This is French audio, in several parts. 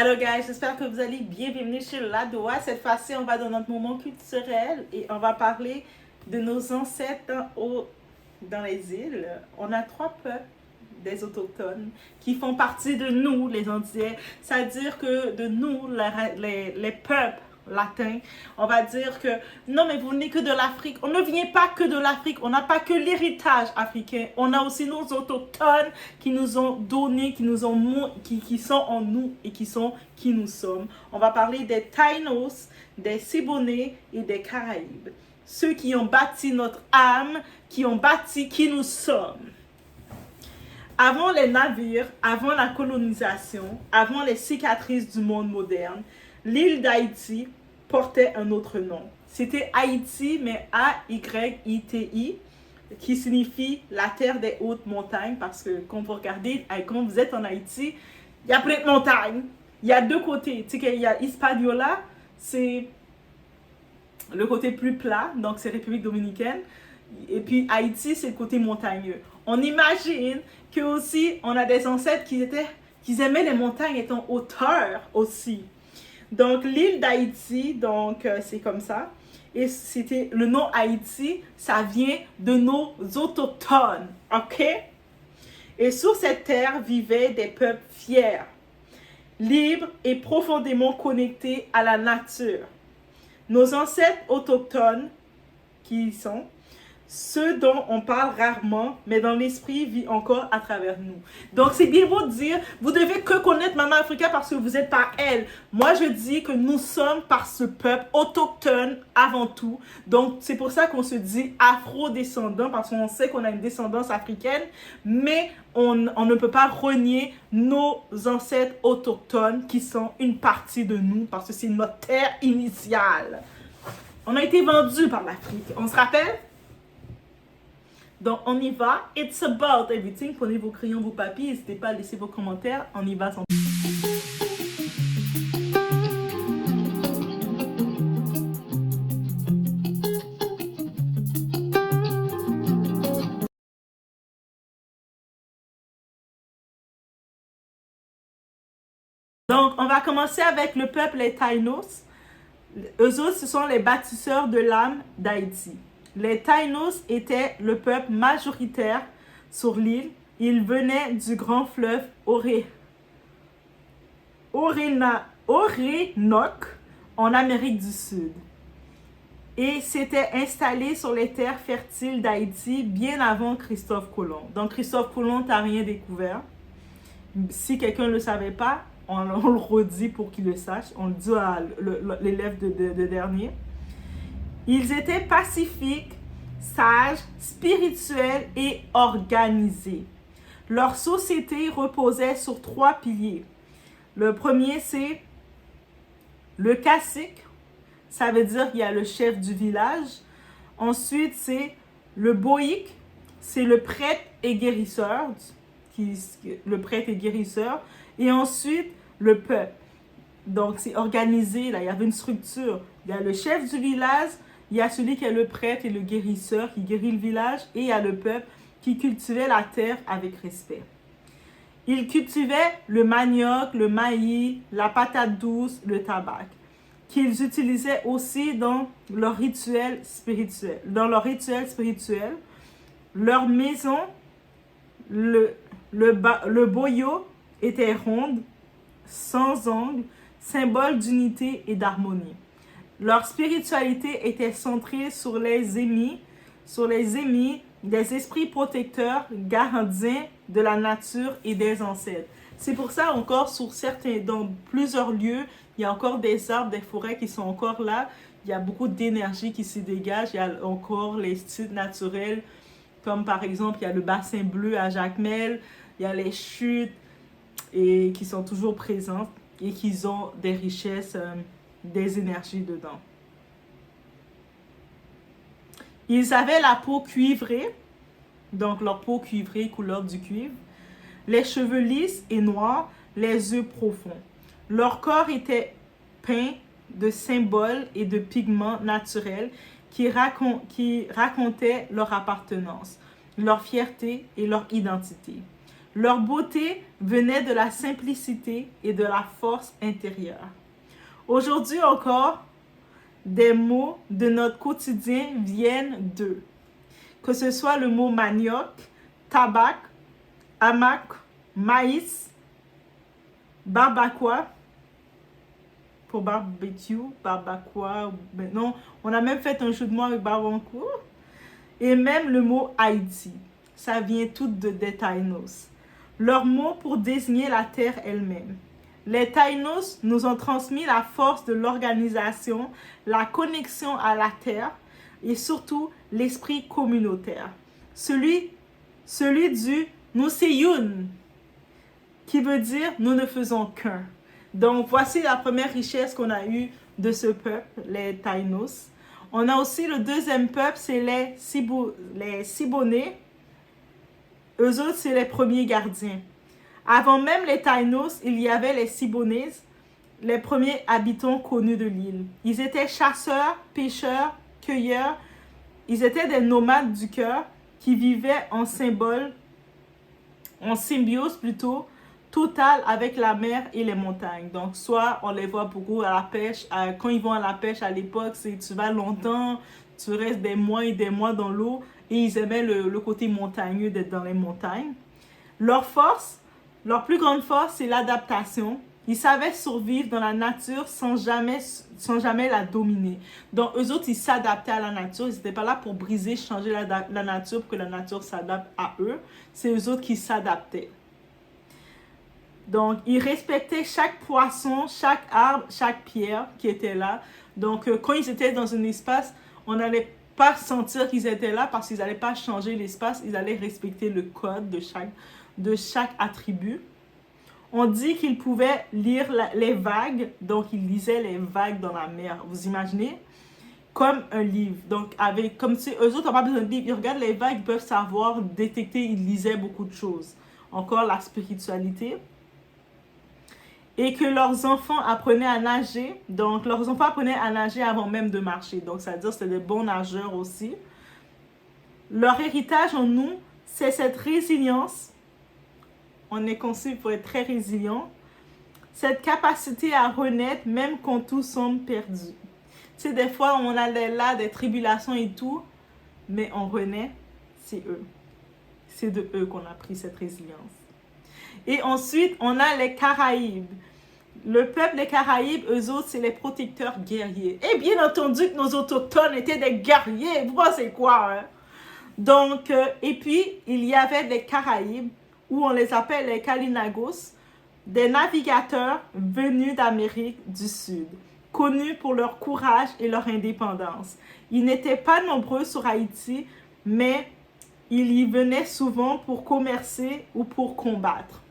Alors guys, j'espère que vous allez bien. Bienvenue chez Ladoa. Cette fois-ci, on va dans notre moment culturel et on va parler de nos ancêtres dans les îles. On a 3 peuples des autochtones qui font partie de nous, les Antillais. C'est-à-dire que de nous, les peuples latins, on va dire que non, mais vous venez que de l'Afrique. On ne vient pas que de l'Afrique. On n'a pas que l'héritage africain. On a aussi nos autochtones qui nous ont donné, qui sont en nous et qui sont qui nous sommes. On va parler des Taïnos, des Siboney et des Caraïbes. Ceux qui ont bâti notre âme, qui ont bâti qui nous sommes. Avant les navires, avant la colonisation, avant les cicatrices du monde moderne, l'île d'Haïti portait un autre nom. C'était Haïti, mais A-Y-I-T-I, qui signifie la terre des hautes montagnes, parce que quand vous regardez, quand vous êtes en Haïti, il y a plein de montagnes. Il y a 2 côtés. Tu sais qu'il y a Hispaniola, c'est le côté plus plat, donc c'est République dominicaine. Et puis Haïti, c'est le côté montagneux. On imagine que aussi on a des ancêtres qui aimaient les montagnes étant hauteur aussi. Donc l'île d'Haïti, donc c'est comme ça. Et c'était le nom Haïti, ça vient de nos autochtones, ok? Et sur cette terre vivaient des peuples fiers, libres et profondément connectés à la nature. Nos ancêtres autochtones, qui sont ceux dont on parle rarement, mais dont l'esprit vit encore à travers nous. Donc, c'est bien beau de dire, vous devez que connaître Maman Africa parce que vous êtes par elle. Moi, je dis que nous sommes par ce peuple autochtone avant tout. Donc, c'est pour ça qu'on se dit afro-descendant, parce qu'on sait qu'on a une descendance africaine, mais on ne peut pas renier nos ancêtres autochtones qui sont une partie de nous, parce que c'est notre terre initiale. On a été vendus par l'Afrique. On se rappelle? Donc, on y va. It's about everything. Prenez vos crayons, vos papiers. N'hésitez pas à laisser vos commentaires. On y va. Donc, on va commencer avec le peuple les Taïnos. Eux autres, ce sont les bâtisseurs de l'âme d'Haïti. Les Taïnos étaient le peuple majoritaire sur l'île. Ils venaient du grand fleuve Orénoque en Amérique du Sud et s'étaient installés sur les terres fertiles d'Haïti bien avant Christophe Colomb. Donc Christophe Colomb n'a rien découvert. Si quelqu'un ne le savait pas, on le redit pour qu'il le sache. On le dit à l'élève de dernier. Ils étaient pacifiques, sages, spirituels et organisés. Leur société reposait sur 3 piliers. Le premier, c'est le cacique. Ça veut dire qu'il y a le chef du village. Ensuite, c'est le boïk. C'est le prêtre et guérisseur. Le prêtre et guérisseur. Et ensuite, le peuple. Donc, c'est organisé. Là, il y avait une structure. Il y a le chef du village. Il y a celui qui est le prêtre et le guérisseur qui guérit le village. Et il y a le peuple qui cultivait la terre avec respect. Ils cultivaient le manioc, le maïs, la patate douce, le tabac, qu'ils utilisaient aussi dans leur rituel spirituel. Dans leur rituel spirituel, leur maison, le boyau était ronde, sans angle, symbole d'unité et d'harmonie. Leur spiritualité était centrée sur les émis, des esprits protecteurs, gardiens de la nature et des ancêtres. C'est pour ça encore dans plusieurs lieux, il y a encore des arbres, des forêts qui sont encore là. Il y a beaucoup d'énergie qui s'y dégage. Il y a encore les sites naturels, comme par exemple, il y a le bassin bleu à Jacmel, il y a les chutes et qui sont toujours présentes et qui ont des richesses, des énergies dedans. Ils avaient la peau cuivrée, donc leur peau cuivrée, couleur du cuivre, les cheveux lisses et noirs, les yeux profonds. Leur corps était peint de symboles et de pigments naturels qui racontaient leur appartenance, leur fierté et leur identité. Leur beauté venait de la simplicité et de la force intérieure. Aujourd'hui encore, des mots de notre quotidien viennent d'eux. Que ce soit le mot manioc, tabac, hamac, maïs, barbacoa, pour barbecue, barbacoa. Non, on a même fait un jeu de mots avec barbancourt. Et même le mot Haïti, ça vient tout des Taïnos. Leur mot pour désigner la terre elle-même. Les Taïnos nous ont transmis la force de l'organisation, la connexion à la terre et surtout l'esprit communautaire. Celui du Nuseyun, qui veut dire nous ne faisons qu'un. Donc voici la première richesse qu'on a eue de ce peuple, les Taïnos. On a aussi le deuxième peuple, c'est les Sibonais. Eux autres, c'est les premiers gardiens. Avant même les Taïnos, il y avait les Sibonais, les premiers habitants connus de l'île. Ils étaient chasseurs, pêcheurs, cueilleurs. Ils étaient des nomades du cœur qui vivaient en symbiose plutôt, totale avec la mer et les montagnes. Donc, soit on les voit beaucoup à la pêche. Quand ils vont à la pêche à l'époque, c'est tu vas longtemps, tu restes des mois et des mois dans l'eau. Et ils aimaient le côté montagneux d'être dans les montagnes. Leur plus grande force, c'est l'adaptation. Ils savaient survivre dans la nature sans jamais la dominer. Donc, eux autres, ils s'adaptaient à la nature. Ils n'étaient pas là pour briser, changer la nature pour que la nature s'adapte à eux. C'est eux autres qui s'adaptaient. Donc, ils respectaient chaque poisson, chaque arbre, chaque pierre qui était là. Donc, quand ils étaient dans un espace, on n'allait pas sentir qu'ils étaient là parce qu'ils n'allaient pas changer l'espace. Ils allaient respecter le code de chaque attribut. On dit qu'ils pouvaient lire les vagues. Donc, ils lisaient les vagues dans la mer. Vous imaginez? Comme un livre. Donc, comme si eux autres n'ont pas besoin de livre. Ils regardent les vagues, ils peuvent savoir, détecter. Ils lisaient beaucoup de choses. Encore la spiritualité. Et que leurs enfants apprenaient à nager. Donc, leurs enfants apprenaient à nager avant même de marcher. Donc, ça veut dire que c'était des bons nageurs aussi. Leur héritage en nous, c'est cette résilience. On est conçu pour être très résilient. Cette capacité à renaître même quand tout semble perdu. Tu sais, des fois, on a là des tribulations et tout, mais on renaît, c'est eux. C'est de eux qu'on a pris cette résilience. Et ensuite, on a les Caraïbes. Le peuple des Caraïbes, eux autres, c'est les protecteurs guerriers. Et bien entendu que nos autochtones étaient des guerriers. Vous pensez quoi, hein? Donc, et puis, il y avait des Caraïbes, où on les appelle les Kalinagos, des navigateurs venus d'Amérique du Sud, connus pour leur courage et leur indépendance. Ils n'étaient pas nombreux sur Haïti, mais ils y venaient souvent pour commercer ou pour combattre.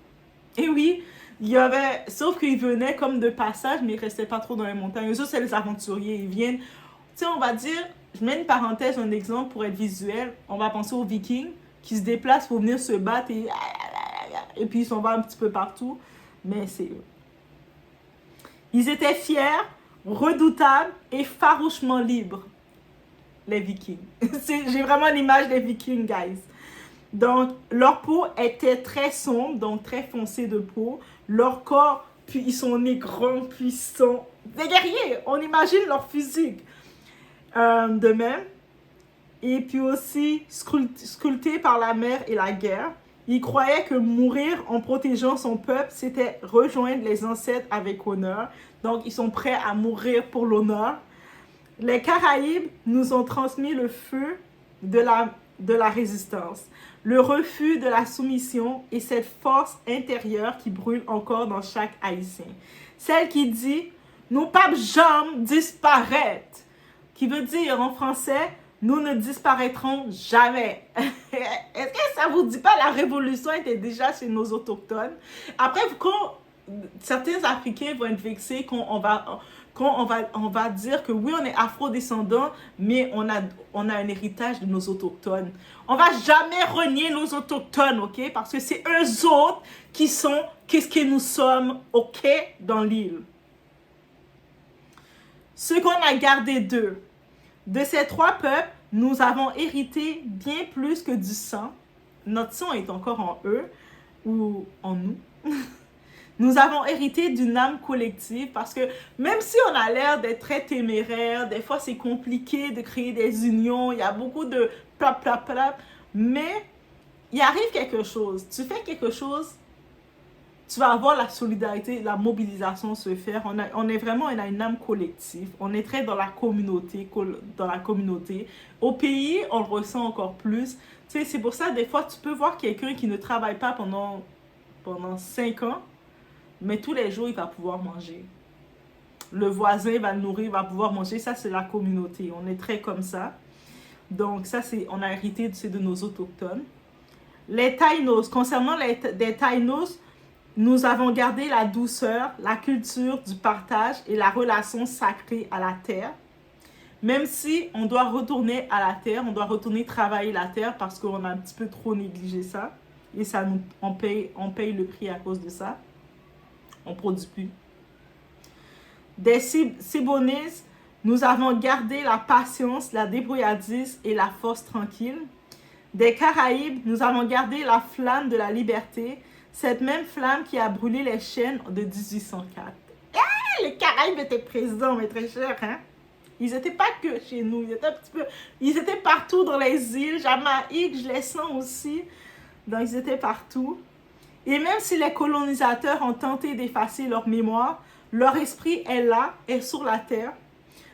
Et oui, il y avait, sauf qu'ils venaient comme de passage, mais ils ne restaient pas trop dans les montagnes. Eux autres, c'est les aventuriers. Ils viennent, tu sais, on va dire, je mets une parenthèse, un exemple pour être visuel. On va penser aux Vikings qui se déplacent pour venir se battre et puis ils s'en vont un petit peu partout. Mais c'est eux. Ils étaient fiers, redoutables et farouchement libres. Les Vikings. J'ai vraiment l'image des Vikings, guys. Donc, leur peau était très sombre, donc très foncée de peau. Leur corps, puis ils sont nés grands, puissants. Des guerriers, on imagine leur physique. De même. Et puis aussi, sculptés par la mer et la guerre. Ils croyaient que mourir en protégeant son peuple, c'était rejoindre les ancêtres avec honneur. Donc, ils sont prêts à mourir pour l'honneur. Les Caraïbes nous ont transmis le feu de la résistance, le refus de la soumission et cette force intérieure qui brûle encore dans chaque Haïtien. Celle qui dit « Nous pas jamais disparaître », qui veut dire en français « Nous ne disparaîtrons jamais ». Est-ce que ça vous dit pas la révolution était déjà chez nos autochtones? Après, quand certains Africains vont être vexés quand on va dire que oui, on est afro-descendants, mais on a un héritage de nos autochtones. On va jamais renier nos autochtones, ok? Parce que c'est eux autres qui sont qu'est-ce que nous sommes, ok, dans l'île. Ce qu'on a gardé d'eux. De ces trois peuples, nous avons hérité bien plus que du sang. Notre sang est encore en eux. ou en nous. Nous avons hérité d'une âme collective parce que même si on a l'air d'être très téméraire, des fois c'est compliqué de créer des unions, il y a beaucoup de plap plap plap, mais il arrive quelque chose. Tu fais quelque chose, tu vas avoir la solidarité, la mobilisation se faire. On est vraiment, on a une âme collective. On est très dans la communauté, Au pays, on le ressent encore plus. Tu sais, c'est pour ça, des fois, tu peux voir quelqu'un qui ne travaille pas pendant 5 ans, mais tous les jours, il va pouvoir manger. Le voisin va le nourrir, va pouvoir manger. Ça, c'est la communauté. On est très comme ça. Donc, ça, on a hérité de nos autochtones. Les Taïnos, concernant les Taïnos, nous avons gardé la douceur, la culture du partage et la relation sacrée à la terre. Même si on doit retourner à la terre, on doit retourner travailler la terre parce qu'on a un petit peu trop négligé ça. Et on paye le prix à cause de ça. On ne produit plus. Des Siboneyes, nous avons gardé la patience, la débrouillardise et la force tranquille. Des Caraïbes, nous avons gardé la flamme de la liberté, cette même flamme qui a brûlé les chaînes de 1804. Les Caraïbes étaient présents, mes très chers, hein? Ils n'étaient pas que chez nous, ils étaient partout dans les îles, Jamaïque, je les sens aussi. Donc, ils étaient partout. Et même si les colonisateurs ont tenté d'effacer leur mémoire, leur esprit est là, est sur la terre.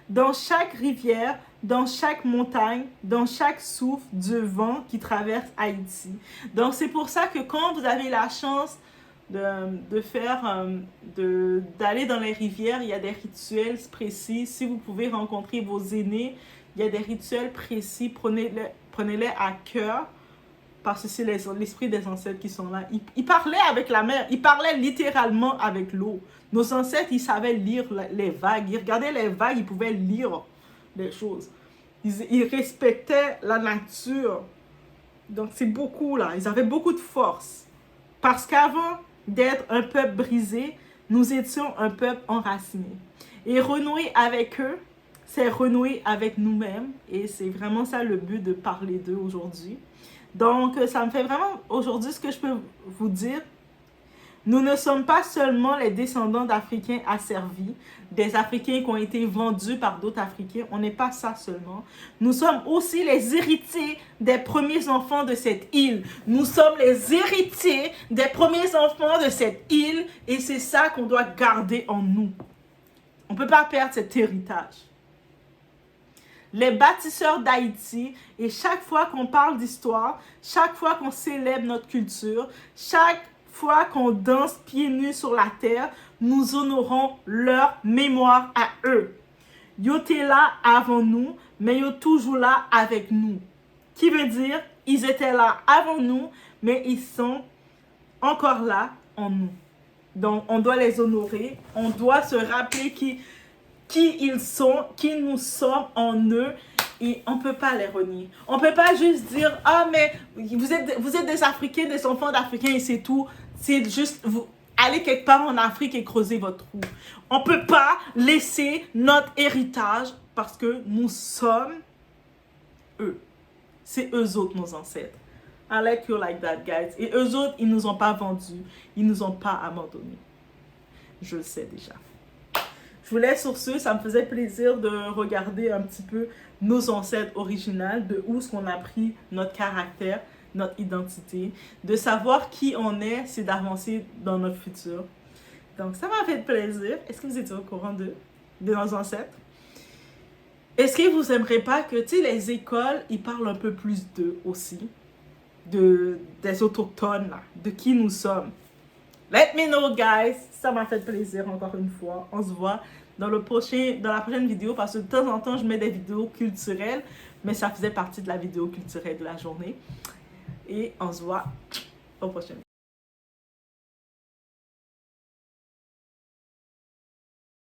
Dans chaque rivière, dans chaque montagne, dans chaque souffle du vent qui traverse Haïti. Donc, c'est pour ça que quand vous avez la chance d'aller dans les rivières, il y a des rituels précis. Si vous pouvez rencontrer vos aînés, il y a des rituels précis. Prenez-les à cœur. Parce que c'est l'esprit des ancêtres qui sont là. Ils parlaient avec la mer. Ils parlaient littéralement avec l'eau. Nos ancêtres, ils savaient lire les vagues. Ils regardaient les vagues, ils pouvaient lire les choses. Ils respectaient la nature. Donc, c'est beaucoup là. Ils avaient beaucoup de force. Parce qu'avant d'être un peuple brisé, nous étions un peuple enraciné. Et renouer avec eux, c'est renouer avec nous-mêmes. Et c'est vraiment ça le but de parler d'eux aujourd'hui. Donc, ça me fait vraiment, aujourd'hui, ce que je peux vous dire, nous ne sommes pas seulement les descendants d'Africains asservis, des Africains qui ont été vendus par d'autres Africains, on n'est pas ça seulement. Nous sommes aussi les héritiers des premiers enfants de cette île. Nous sommes les héritiers des premiers enfants de cette île et c'est ça qu'on doit garder en nous. On ne peut pas perdre cet héritage. Les bâtisseurs d'Haïti, et chaque fois qu'on parle d'histoire, chaque fois qu'on célèbre notre culture, chaque fois qu'on danse pieds nus sur la terre, nous honorons leur mémoire à eux. Ils étaient là avant nous, mais ils sont toujours là avec nous. Qui veut dire, ils étaient là avant nous, mais ils sont encore là en nous. Donc, on doit les honorer, on doit se rappeler qui ils sont, qui nous sommes en eux et on ne peut pas les renier. On ne peut pas juste dire « Ah, mais vous êtes des Africains, des enfants d'Africains et c'est tout. » C'est juste, vous allez quelque part en Afrique et creuser votre trou. On ne peut pas laisser notre héritage parce que nous sommes eux. C'est eux autres, nos ancêtres. I like you like that, guys. Et eux autres, ils ne nous ont pas vendus. Ils ne nous ont pas abandonnés. Je le sais déjà. Je vous laisse sur ce. Ça me faisait plaisir de regarder un petit peu nos ancêtres originales, de où est-ce qu'on a pris notre caractère, notre identité. De savoir qui on est, c'est d'avancer dans notre futur. Donc, ça m'a fait plaisir. Est-ce que vous étiez au courant de nos ancêtres? Est-ce que vous n'aimeriez pas que, tu sais, les écoles, ils parlent un peu plus d'eux aussi? Des autochtones, là, de qui nous sommes? Let me know, guys. Ça m'a fait plaisir encore une fois. On se voit dans la prochaine vidéo parce que de temps en temps, je mets des vidéos culturelles, mais ça faisait partie de la vidéo culturelle de la journée. Et on se voit au prochain vidéo.